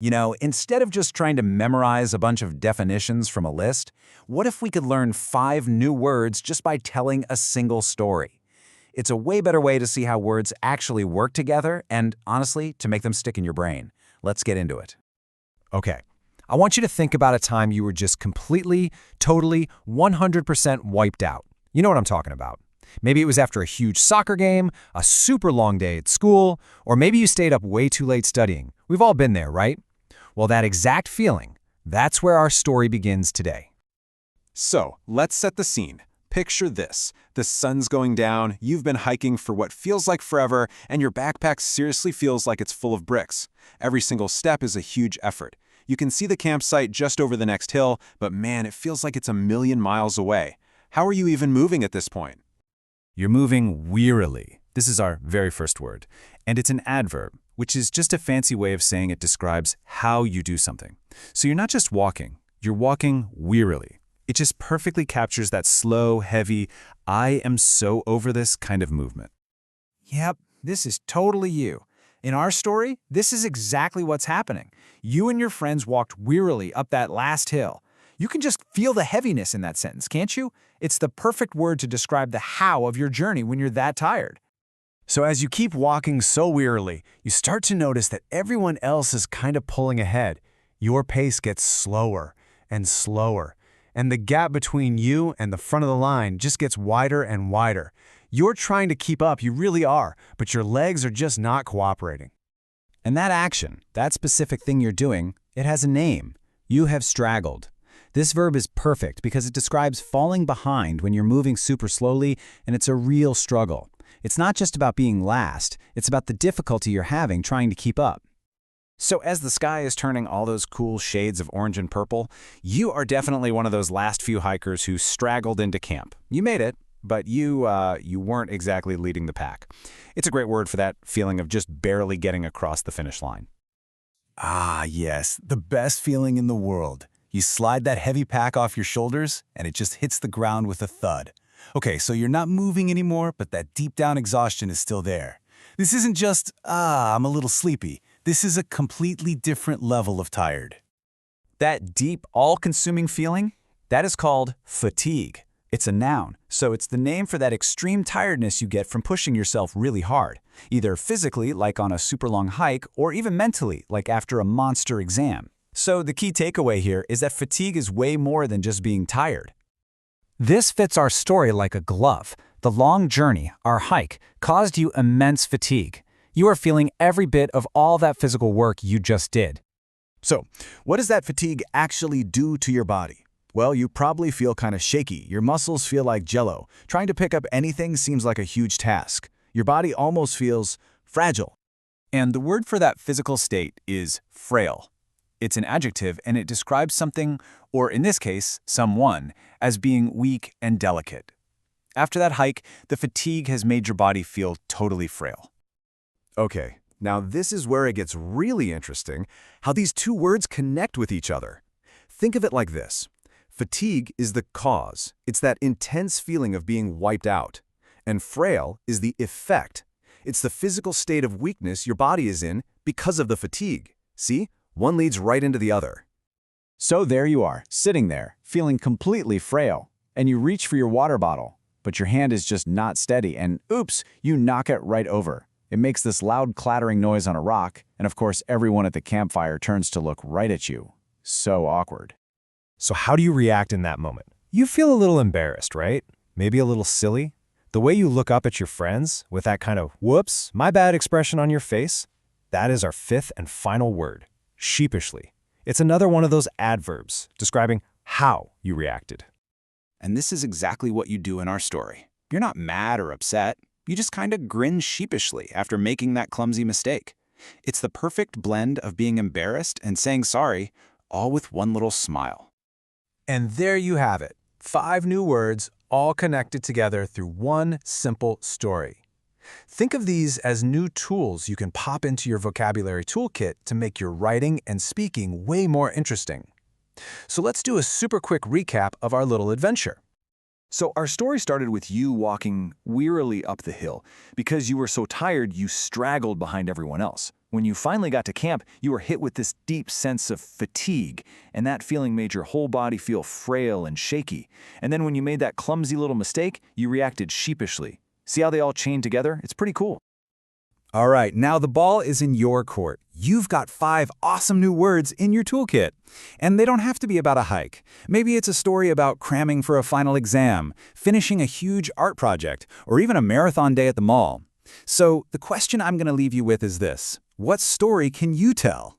Instead of just trying to memorize a bunch of definitions from a list, what if we could learn 5 new words just by telling a single story? It's a way better way to see how words actually work together and, honestly, to make them stick in your brain. Let's get into it. Okay, I want you to think about a time you were just completely, totally, 100% wiped out. You know what I'm talking about. Maybe it was after a huge soccer game, a super long day at school, or maybe you stayed up way too late studying. We've all been there, right? Well, that exact feeling, that's where our story begins today. So, let's set the scene. Picture this. The sun's going down, you've been hiking for what feels like forever, and your backpack seriously feels like it's full of bricks. Every single step is a huge effort. You can see the campsite just over the next hill, but man, it feels like it's a million miles away. How are you even moving at this point? You're moving wearily. This is our very first word. And it's an adverb, which is just a fancy way of saying it describes how you do something. So you're not just walking, you're walking wearily. It just perfectly captures that slow, heavy, I am so over this kind of movement. Yep, this is totally you. In our story, this is exactly what's happening. You and your friends walked wearily up that last hill. You can just feel the heaviness in that sentence, can't you? It's the perfect word to describe the how of your journey when you're that tired. So as you keep walking so wearily, you start to notice that everyone else is kind of pulling ahead. Your pace gets slower and slower, and the gap between you and the front of the line just gets wider and wider. You're trying to keep up, you really are, but your legs are just not cooperating. And that action, that specific thing you're doing, it has a name. You have straggled. This verb is perfect because it describes falling behind when you're moving super slowly, and it's a real struggle. It's not just about being last, it's about the difficulty you're having trying to keep up. So as the sky is turning all those cool shades of orange and purple, you are definitely one of those last few hikers who straggled into camp. You made it, but you weren't exactly leading the pack. It's a great word for that feeling of just barely getting across the finish line. Ah, yes, the best feeling in the world. You slide that heavy pack off your shoulders, and it just hits the ground with a thud. Okay, so you're not moving anymore, but that deep down exhaustion is still there. This isn't just, I'm a little sleepy. This is a completely different level of tired. That deep, all-consuming feeling, that is called fatigue. It's a noun, so it's the name for that extreme tiredness you get from pushing yourself really hard, either physically, like on a super long hike, or even mentally, like after a monster exam. So the key takeaway here is that fatigue is way more than just being tired. This fits our story like a glove. The long journey, our hike, caused you immense fatigue. You are feeling every bit of all that physical work you just did. So, what does that fatigue actually do to your body? Well, you probably feel kind of shaky. Your muscles feel like jello. Trying to pick up anything seems like a huge task. Your body almost feels fragile. And the word for that physical state is frail. It's an adjective and it describes something, or in this case, someone, as being weak and delicate. After that hike, the fatigue has made your body feel totally frail. Okay, now this is where it gets really interesting, how these two words connect with each other. Think of it like this. Fatigue is the cause. It's that intense feeling of being wiped out. And frail is the effect. It's the physical state of weakness your body is in because of the fatigue. See? One leads right into the other. So there you are, sitting there, feeling completely frail, and you reach for your water bottle, but your hand is just not steady, and oops, you knock it right over. It makes this loud clattering noise on a rock, and of course everyone at the campfire turns to look right at you. So awkward. So how do you react in that moment? You feel a little embarrassed, right? Maybe a little silly? The way you look up at your friends with that kind of whoops, my bad expression on your face, that is our fifth and final word. Sheepishly. It's another one of those adverbs describing how you reacted. And this is exactly what you do in our story. You're not mad or upset. You just kind of grin sheepishly after making that clumsy mistake. It's the perfect blend of being embarrassed and saying sorry, all with one little smile. And there you have it. 5 new words, all connected together through one simple story. Think of these as new tools you can pop into your vocabulary toolkit to make your writing and speaking way more interesting. So let's do a super quick recap of our little adventure. So our story started with you walking wearily up the hill. Because you were so tired, you straggled behind everyone else. When you finally got to camp, you were hit with this deep sense of fatigue, and that feeling made your whole body feel frail and shaky. And then when you made that clumsy little mistake, you reacted sheepishly. See how they all chain together? It's pretty cool. All right, now the ball is in your court. You've got 5 awesome new words in your toolkit. And they don't have to be about a hike. Maybe it's a story about cramming for a final exam, finishing a huge art project, or even a marathon day at the mall. So the question I'm going to leave you with is this: what story can you tell?